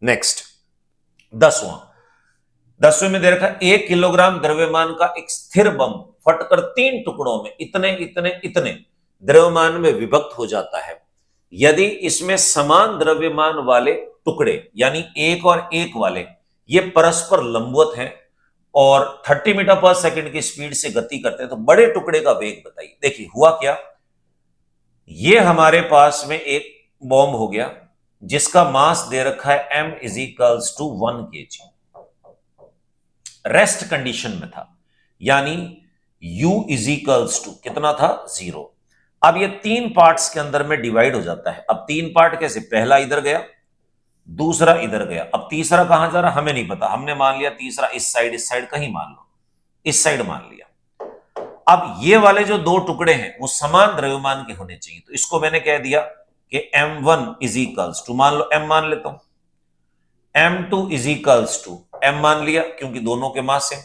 नेक्स्ट 10वें में दे रखा 1 किलोग्राम द्रव्यमान का एक स्थिर बम फटकर 3 टुकड़ों में इतने इतने इतने द्रव्यमान में विभक्त हो जाता है, यदि इसमें समान द्रव्यमान वाले टुकड़े यानी एक और एक वाले ये परस्पर लंबवत हैं और 30 मीटर पर सेकंड की स्पीड से गति करते हैं, तो बड़े टुकड़े का वेग बताइए। देखिए हुआ क्या, ये हमारे पास में एक बॉम्ब हो गया जिसका मास दे रखा है m is equals to 1 kg, rest condition में था, यानी u इज इक्वल्स टू कितना था 0। अब ये 3 पार्ट्स के अंदर में डिवाइड हो जाता है, अब 3 पार्ट कैसे, पहला इधर गया, दूसरा इधर गया, अब तीसरा कहां जा रहा हमें नहीं पता, हमने मान लिया तीसरा इस साइड कहीं मान लो, इस साइड मान लिया। अब ये वाले जो 2 टुकड़े हैं वो समान द्रव्यमान के होने चाहिए, तो इसको मैंने कह दिया कि m1 इज इक्वल्स टू, मान लो m मान लेता हूं, m2 is equals to m मान लिया क्योंकि दोनों के मास है,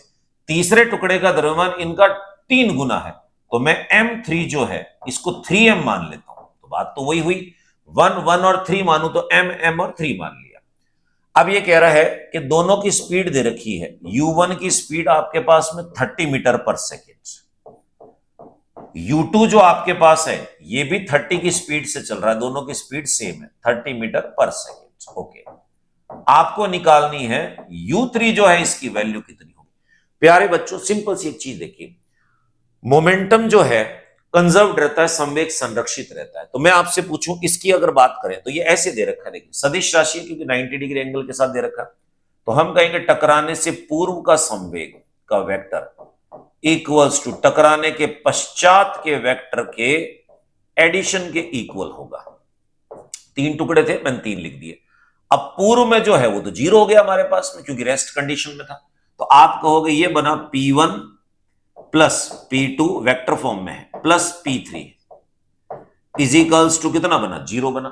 तीसरे टुकड़े का द्रव्यमान इनका 3 गुना है, तो मैं m3 जो है इसको 3m मान लेता हूं, तो बात तो वही हुई, 1 1 और 3 मानू तो m और 3 मान लिया। अब ये कह रहा है कि दोनों की स्पीड दे रखी है, u1 की स्पीड आपके पास में 30 मीटर पर सेकेंड, u2 जो आपके पास है ये भी 30 की स्पीड से चल रहा है, दोनों की स्पीड सेम है 30 मीटर पर सेकेंड। ओके, आपको निकालनी है u3 जो है इसकी वैल्यू कितनी होगी। प्यारे बच्चों सिंपल सी एक चीज देखिए, मोमेंटम जो है कंजर्व्ड रहता है, संवेग संरक्षित रहता है, तो मैं आपसे पूछूं इसकी अगर बात करें तो ये ऐसे दे रखा है, देखिए सदिश राशि है क्योंकि 90 डिग्री एंगल के साथ दे रखा है, तो हम कहेंगे टकराने से पूर्व का संवेग का वेक्टर इक्वल्स टू टकराने के पश्चात के वेक्टर के एडिशन के इक्वल होगा। 3 टुकड़े थे, मैंने 3 लिख दिए, अब पूर्व में जो है वो तो 0 हो गया हमारे पास में क्योंकि रेस्ट कंडीशन में था, तो आप कहोगे ये बना P1 plus P2 vector form में है plus P3 is equals to कितना बना 0 बना।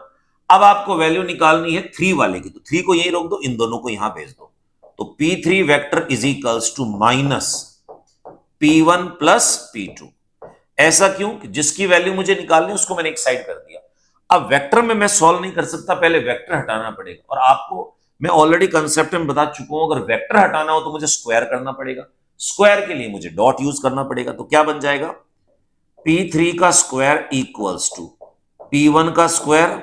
अब आपको वैल्यू निकालनी है 3 वाले की, तो 3 को यही रोक दो, इन दोनों को यहां भेज दो, तो P3 vector is equals to minus P1 plus P2। ऐसा क्यों कि जिसकी वैल्यू मुझे निकालनी है उसको मैंने एक साइड कर दिया। अब वेक्टर में मैं सॉल्व नहीं कर सकता, पहले वेक्टर हटाना पड़ेगा, और आपको मैं ऑलरेडी कंसेप्ट में बता चुका हूं, अगर वेक्टर हटाना हो तो मुझे स्क्वायर करना पड़ेगा, स्क्वायर के लिए मुझे डॉट यूज करना पड़ेगा, तो क्या बन जाएगा P3 का स्क्वायर इक्वल्स टू P1 का स्क्वायर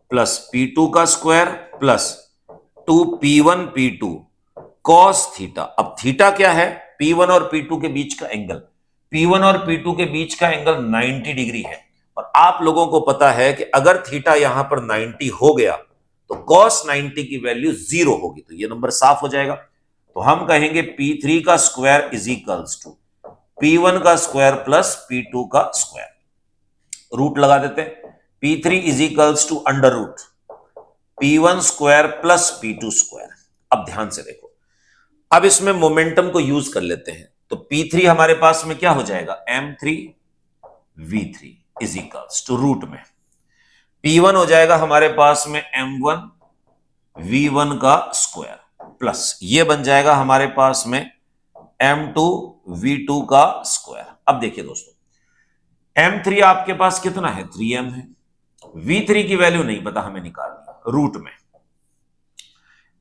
प्लस P2 का square plus 2P1 P2 cos theta. अब थीटा क्या है, P1 और P2 के बीच का एंगल, P1 और P2 के बीच का एंगल 90 डिग्री है, और आप लोगों को पता है कि अगर थीटा यहां पर 90 हो गया तो cos 90 की वैल्यू 0 होगी, तो ये नंबर साफ हो जाएगा, तो हम कहेंगे P3 का square is equals to P1 का स्क्वायर प्लस P2 का स्क्वायर, रूट लगा देते हैं, P3 is equals to under root P1 square plus P2 square. अब ध्यान से देखो, अब इसमें मोमेंटम को यूज कर लेते हैं, तो P3 हमारे पास में क्या हो जाएगा m3 v3 is equals to root में P1 हो जाएगा हमारे पास में m1 v1 का स्क्वायर प्लस ये बन जाएगा हमारे पास में m2 v2 का स्क्वायर। अब देखिए दोस्तों m3 आपके पास कितना है 3m है, v3 की वैल्यू नहीं पता हमें निकालनी, रूट में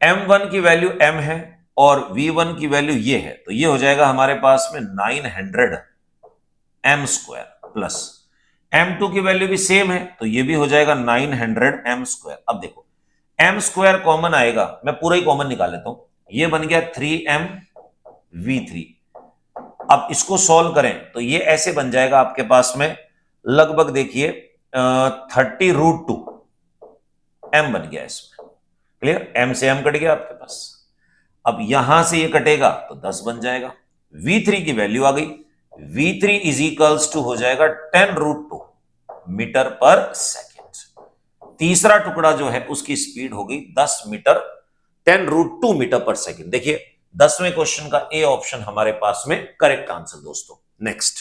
m1 की वैल्यू m है और v1 की वैल्यू ये है, तो ये हो जाएगा हमारे पास में 900 m स्क्वायर प्लस m2 की वैल्यू भी सेम है, तो ये भी हो जाएगा 900 m स्क्वायर। अब देखो m स्क्वायर कॉमन आएगा, मैं पूरा ही कॉमन निकाल लेता हूं, ये बन गया 3m v3। अब इसको सॉल्व करें तो ये ऐसे बन जाएगा आपके पास में लगभग देखिए 30√2 m बन गया इसमें। क्लियर, m से m कट गया आपके पास। अब यहां से ये कटेगा तो 10 बन जाएगा। v3 की वैल्यू आ गई, v3 इज इक्वल्स टू हो जाएगा 10√2 मीटर पर सेकेंड। तीसरा टुकड़ा जो है उसकी स्पीड हो गई 10 मीटर 10√2 मीटर पर सेकेंड। देखिए 10वें क्वेश्चन का ए ऑप्शन हमारे पास में करेक्ट आंसर दोस्तों। नेक्स्ट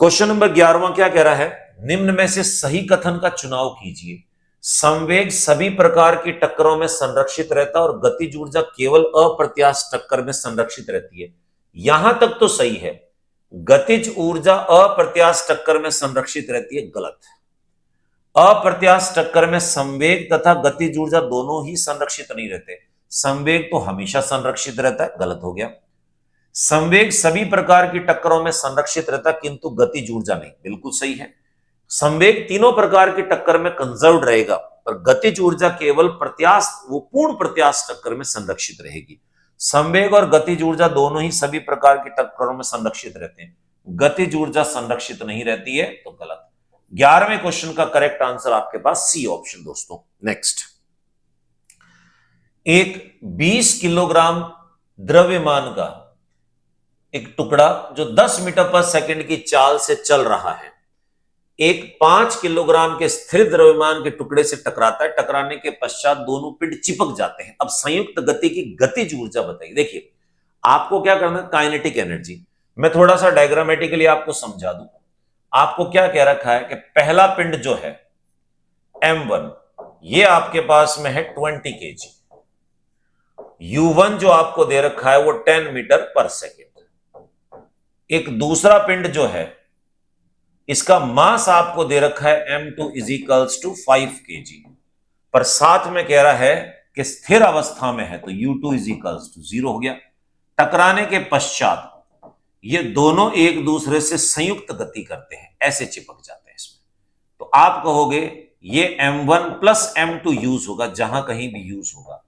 क्वेश्चन नंबर 11वां क्या कह रहा है, निम्न में से सही कथन का चुनाव कीजिए। संवेग सभी प्रकार की टक्करों में संरक्षित रहता है और गतिज ऊर्जा केवल अप्रत्यास्थ टक्कर में संरक्षित रहती है। यहां तक तो सही है, गतिज ऊर्जा अप्रत्यास्थ टक्कर में संरक्षित रहती है, गलत है। अप्रत्यास्थ टक्कर में संवेग तथा गतिज ऊर्जा दोनों ही संरक्षित नहीं रहते, संवेग तो हमेशा संरक्षित रहता है, गलत हो गया। संवेग सभी प्रकार की टक्करों में संरक्षित रहता है किंतु गतिज ऊर्जा नहीं, बिल्कुल सही है। संवेग तीनों प्रकार की टक्कर में कंजर्व्ड रहेगा पर गतिज ऊर्जा केवल प्रत्यास्थ वो पूर्ण प्रत्यास्थ टक्कर में संरक्षित रहेगी। संवेग और गतिज ऊर्जा दोनों ही सभी प्रकार की टक्करों में संरक्षित रहते हैं, गतिज ऊर्जा संरक्षित नहीं रहती है, तो गलत। 11वें क्वेश्चन का करेक्ट आंसर आपके पास सी ऑप्शन दोस्तों। नेक्स्ट, एक 20 किलोग्राम द्रव्यमान का एक टुकड़ा जो 10 मीटर पर सेकंड की चाल से चल रहा है एक 5 किलोग्राम के स्थिर द्रव्यमान के टुकड़े से टकराता है। टकराने के पश्चात दोनों पिंड चिपक जाते हैं। अब संयुक्त गति की गतिज ऊर्जा बताइए। देखिए आपको क्या करना है, काइनेटिक एनर्जी। मैं थोड़ा सा डायग्रामेटिकली आपको समझा दूं। आपको क्या कह रखा है कि पहला पिंड जो है m1 ये आपके पास में है 20 kg, u1 जो आपको दे रखा है वो 10 मीटर पर सेकेंड। एक दूसरा पिंड जो है इसका मास आपको दे रखा है m2 is equals to 5 kg, पर साथ में कह रहा है कि स्थिर अवस्था में है तो u2 इज इक्वल्स टू 0 हो गया। टकराने के पश्चात ये दोनों एक दूसरे से संयुक्त गति करते हैं, ऐसे चिपक जाते हैं इसमें। तो आप कहोगे ये m1 प्लस m2 यूज होगा, जहां कहीं भी यूज होगा,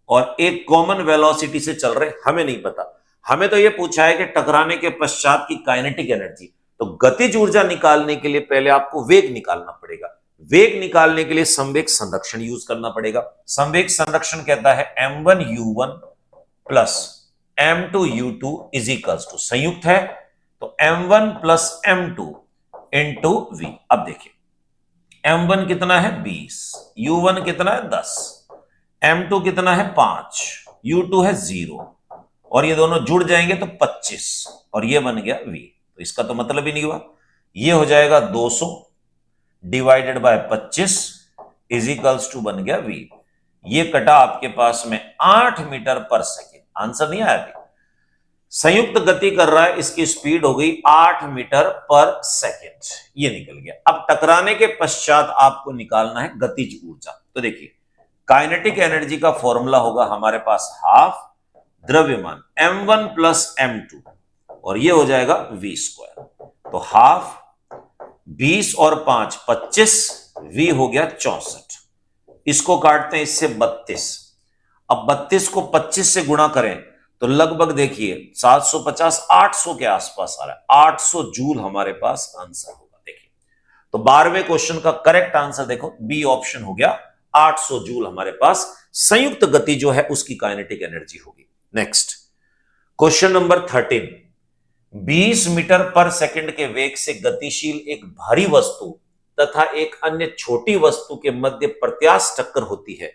और एक कॉमन वेलोसिटी से चल रहे, हमें नहीं पता। हमें तो ये पूछा है कि टकराने के पश्चात की काइनेटिक एनर्जी, तो गतिज ऊर्जा निकालने के लिए पहले आपको वेग निकालना पड़ेगा। वेग निकालने के लिए संवेग संरक्षण यूज करना पड़ेगा। संवेग संरक्षण कहता है m1 u1 plus m2 u2 is equals to, संयुक्त है तो m1 plus m2 into v। अब देखिए m1 कितना है 20, u1 कितना है 10, m2 कितना है 5, u2 है 0, और ये दोनों जुड़ जाएंगे तो 25, और ये बन गया v। तो इसका तो मतलब ही नहीं हुआ। ये हो जाएगा 200 divided by 25 is equals to बन गया v। ये कटा आपके पास में 8 मीटर पर सेकेंड। आंसर नहीं आया अभी। संयुक्त गति कर रहा है, इसकी स्पीड हो गई 8 मीटर पर सेकेंड, ये निकल गया। अब टकराने के पश्चात आपको निकालना है गतिज ऊर्जा। तो देखिए काइनेटिक एनर्जी का फॉर्मूला होगा हमारे पास हाफ द्रव्यमान m1 प्लस m2, और ये हो जाएगा v स्क्वायर। तो हाफ 20 और 5 25, v हो गया 64। इसको काटते हैं इससे 32। अब 32 को 25 से गुणा करें तो लगभग देखिए 750 800 के आसपास आ रहा है। 800 जूल हमारे पास आंसर होगा। देखिए तो 12वें क्वेश्चन का करेक्ट आंसर देखो बी ऑप्शन हो गया, 800 जूल हमारे पास संयुक्त गति जो है उसकी काइनेटिक एनर्जी होगी। नेक्स्ट क्वेश्चन नंबर 13, 20 मीटर पर सेकंड के वेग से गतिशील एक भारी वस्तु तथा एक अन्य छोटी वस्तु के मध्य प्रत्यास्थ टक्कर होती है।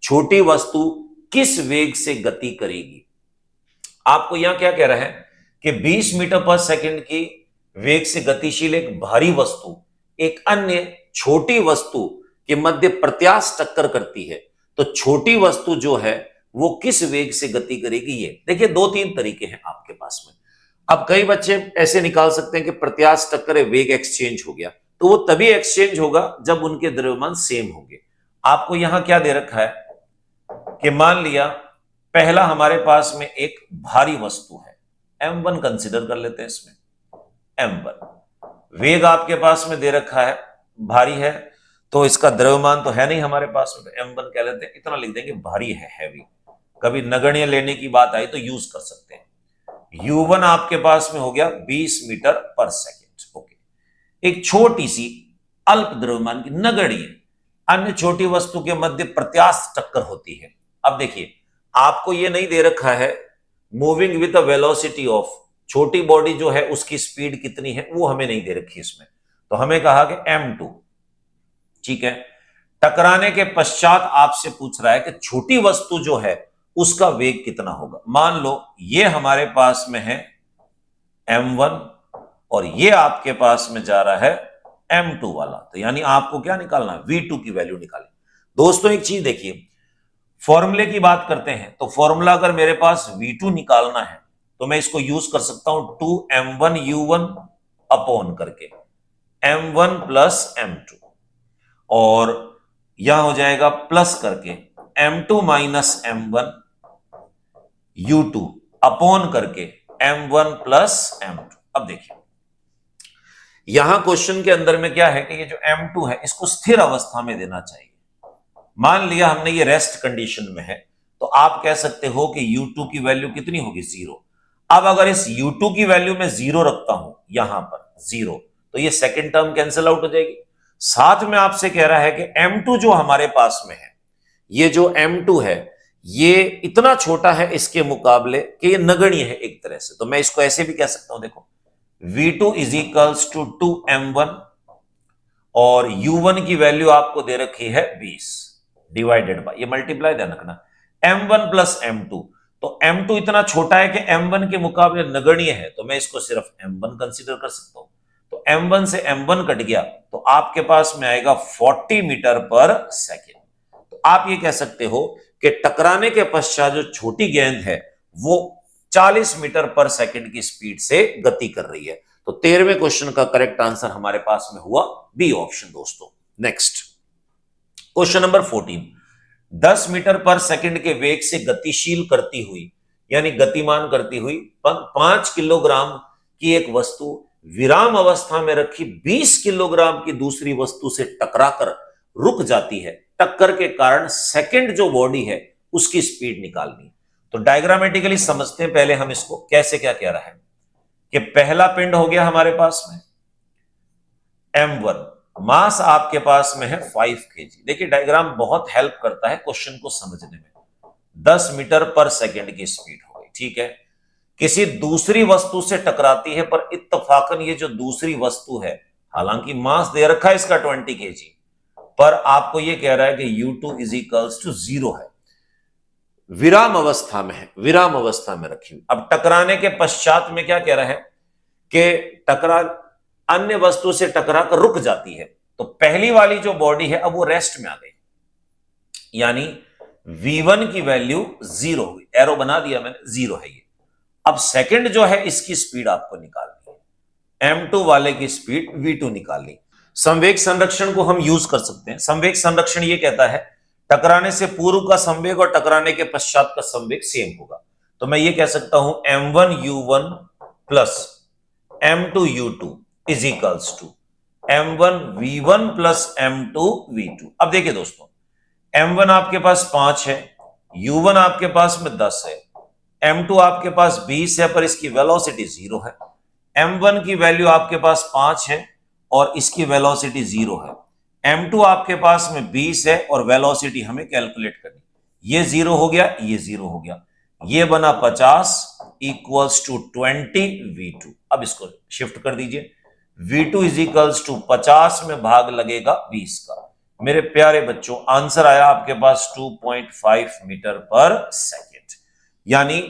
छोटी वस्तु किस वेग से गति करेगी? आपको यहां क्या कह रहा है कि 20 मीटर पर सेकंड की वेग से गतिशील एक भारी वस्तु एक अन्य छोटी वस्तु के मध्य प्रत्यास्थ टक्कर करती है। तो छोटी वस्तु जो है वो किस वेग से गति करेगी? ये देखिए 2-3 तरीके हैं आपके पास में। अब कई बच्चे ऐसे निकाल सकते हैं कि प्रत्यास्थ टक्कर है, वेग एक्सचेंज हो गया, तो वो तभी एक्सचेंज होगा जब उनके द्रव्यमान सेम होंगे। आपको यहां क्या दे रखा है कि मान लिया पहला हमारे पास में एक भारी वस्तु है, m1 कंसिडर कर लेते हैं इसमें, m1 वेग आपके पास में दे रखा है, भारी है, तो इसका द्रव्यमान तो है नहीं हमारे पास में, तो m1 कह लेते हैं, इतना लिख देंगे, भारी है, हैवी। कभी नगण्य लेने की बात आई तो यूज कर सकते हैं। u1 आपके पास में हो गया 20 मीटर पर सेकेंड। ओके, एक छोटी सी अल्प द्रव्यमान की नगण्य अन्य छोटी वस्तु के मध्य प्रत्यास्थ टक्कर होती है। अब देखिए, आपको यह नहीं दे रखा है moving with the velocity of, छोटी बॉडी जो है उसकी स्पीड कितनी है वो हमें नहीं दे रखी इसमें, तो हमें कहा कि m2, ठीक है। टकराने के पश्चात आपसे पूछ रहा है कि छोटी वस्तु जो है उसका वेग कितना होगा। मान लो ये हमारे पास में है m1 और ये आपके पास में जा रहा है m2 वाला, तो यानी आपको क्या निकालना है, v2 की वैल्यू निकालें। दोस्तों एक चीज देखिए, फॉर्मूले की बात करते हैं तो फॉर्मूला अगर मेरे पास v2 निकालना है तो मैं इसको यूज कर सकता हूं 2m1u1 अपॉन करके m1 प्लस m2, और यहां हो जाएगा प्लस करके m2 minus m1 u2 upon करके m1 प्लस m2। अब देखिए यहां क्वेश्चन के अंदर में क्या है कि ये जो m2 है इसको स्थिर अवस्था में देना चाहिए। मान लिया हमने ये रेस्ट कंडीशन में है, तो आप कह सकते हो कि u2 की वैल्यू कितनी होगी, 0। अब अगर इस u2 की वैल्यू में 0 रखता हूं यहां पर 0, तो ये सेकंड टर्म कैंसिल आउट हो जाएगी। साथ में आपसे कह रहा है कि m2 जो हमारे पास में है, ये जो m2 है ये इतना छोटा है इसके मुकाबले कि ये नगण्य है एक तरह से, तो मैं इसको ऐसे भी कह सकता हूं, देखो v2 is equals to 2m1 और u1 की वैल्यू आपको दे रखी है 20 डिवाइडेड बाय, ये मल्टीप्लाई ध्यान रखना, m1 प्लस m2, तो m2 इतना छोटा है कि m1 के मुकाबले नगण्य है, तो मैं इसको सिर्फ m1 कंसीडर कर सकता हूं। तो m1 से m1 कट गया तो आपके पास में आएगा 40 मीटर पर सेकेंड। तो आप ये कह सकते हो कि टकराने के पश्चात जो छोटी गेंद है वो 40 मीटर पर सेकेंड की स्पीड से गति कर रही है। तो 13वें क्वेश्चन का करेक्ट आंसर हमारे पास में हुआ बी ऑप्शन। दोस्तों नेक्स्ट क्वेश्चन नंबर 14, 10 मीटर पर सेकंड के वेग से गतिशील करती हुई यानी गतिमान करती हुई 5 किलोग्राम की एक वस्तु विराम अवस्था में रखी 20 किलोग्राम की दूसरी वस्तु से टकराकर रुक जाती है। टक्कर के कारण सेकंड जो बॉडी है उसकी स्पीड निकालनी। तो डायग्रामेटिकली समझते हैं पहले हम इसको, कैसे क्या कह रहा है कि पहला पिंड हो गया हमारे पास में m1, मास आपके पास में है 5 kg। देखिए डायग्राम बहुत हेल्प करता है क्वेश्चन को समझने में। 10 मीटर पर सेकंड की स्पीड हो गई, ठीक है, किसी दूसरी वस्तु से टकराती है, पर इत्तफाकन ये जो दूसरी वस्तु है, हालांकि मास दे रखा है इसका 20 kg, पर आपको ये कह रहा है कि u2 इज इक्वल्स टू 0 है, विराम अवस्था में है, विराम अवस्था में रखी हुई। अब टकराने के पश्चात में क्या कह रहा है कि टकरा अन्य वस्तु से टकरा कर रुक जाती है, तो पहली वाली जो बॉडी है अब वो रेस्ट में आ गई, यानी v1 की वैल्यू 0 हुई, एरो बना दिया मैंने, 0 है ये। अब सेकंड जो है इसकी स्पीड आपको निकालनी है, m2 वाले की स्पीड v2 निकालनी। संवेग संरक्षण को हम यूज कर सकते हैं। संवेग संरक्षण ये कहता है टकराने से पूर्व का संवेग और टकराने के पश्चात का संवेग सेम होगा, तो मैं ये कह सकता हूं m1u1 plus m2u2 is equals to m1v1 plus m2v2। अब देखिए दोस्तों, m1 आपके पास 5 है, u1 आपके पास में 10 है, m2 आपके पास 20 है, पर इसकी वेलोसिटी 0 है। m1 की वैल्यू आपके पास 5 है और इसकी वेलोसिटी 0 है। m2 आपके पास में 20 है और वेलोसिटी हमें कैलकुलेट करनी, ये 0 हो गया, ये 0 हो गया, ये बना 50 इक्वल्स टू 20 v2। अब इसको शिफ्ट कर दीजिए, v2 इज इक्वल्स टू 50 में भाग लगेगा 20 का। मेरे प्यारे बच्चों आंसर आया आपके पास 2.5 मीटर पर सेकेंड, यानी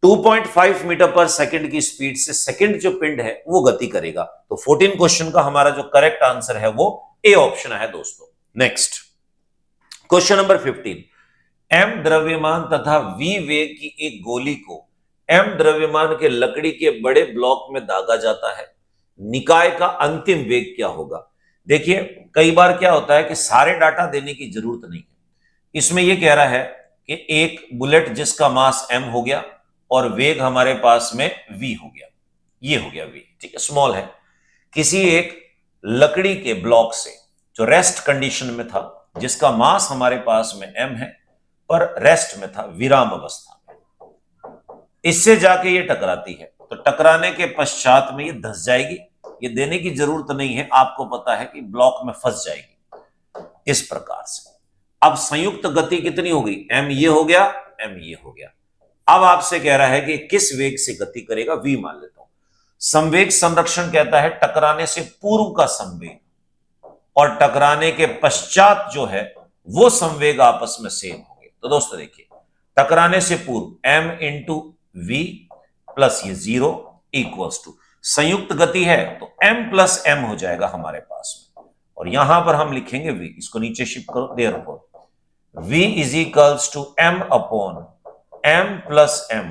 2.5 मीटर पर सेकेंड की स्पीड से सेकेंड जो पिंड है वो गति करेगा। तो 14 क्वेश्चन का हमारा जो करेक्ट आंसर है वो ए ऑप्शन है दोस्तों। नेक्स्ट क्वेश्चन नंबर 15, m द्रव्यमान तथा v वेग की एक गोली को m द्रव्यमान के लकड़ी के बड़े ब्लॉक में दागा जाता है, निकाय का अंतिम वेग क्या होगा। देखिए कई बार क्या होता है कि सारे डाटा देने की जरूरत नहीं है, इसमें यह कह रहा है कि एक बुलेट जिसका मास m हो गया और वेग हमारे पास में v हो गया, ये हो गया v, ठीक है, स्मॉल है। किसी एक लकड़ी के ब्लॉक से जो रेस्ट कंडीशन में था, जिसका मास हमारे पास में m है पर रेस्ट में था, विराम अवस्था में, इससे जाके ये टकराती है, तो टकराने के पश्चात में ये धंस जाएगी। ये देने की जरूरत नहीं है, आपको पता है कि ब्लॉक में फंस जाएगी इस प्रकार से। अब संयुक्त गति कितनी होगी, m ये हो गया, m ये हो गया। अब आपसे कह रहा है कि किस वेग से गति करेगा, v मान लेता हूं। संवेग संरक्षण कहता है टकराने से पूर्व का संवेग और टकराने के पश्चात जो है वो संवेग आपस में सेम होंगे। तो दोस्तों देखिए, टकराने से पूर्व m इंटू वी प्लस ये 0 इक्वल्स टू, संयुक्त गति है तो m प्लस m हो जाएगा हमारे पास में, और यहां पर हम लिखेंगे v, इसको नीचे शिफ्ट करो, therefore v is equals to m upon m plus m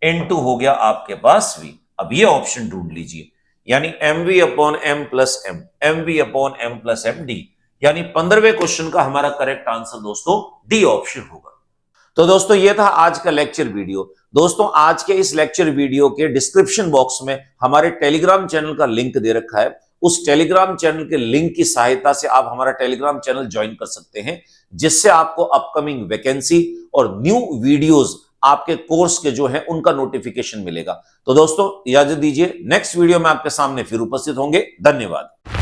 into हो गया आपके पास v। अब ये ऑप्शन ढूंढ लीजिए, यानी mv upon m plus m, mv upon m plus m D, यानी 15वें क्वेश्चन का हमारा करेक्ट आंसर दोस्तों डी ऑप्शन होगा। तो दोस्तों ये था आज का लेक्चर वीडियो। दोस्तों आज के इस लेक्चर वीडियो के डिस्क्रिप्शन बॉक्स में हमारे टेलीग्राम चैनल का लिंक दे रखा है। उस टेलीग्राम चैनल के लिंक की सहायता से आप हमारा टेलीग्राम चैनल ज्वाइन कर सकते हैं, जिससे आपको अपकमिंग वैकेंसी और न्यू वीडियोस आपके कोर्स के जो है उनका नोटिफिकेशन मिलेगा। तो दोस्तों इजाजत दीजिए, नेक्स्ट वीडियो में आपके सामने फिर उपस्थित होंगे। धन्यवाद।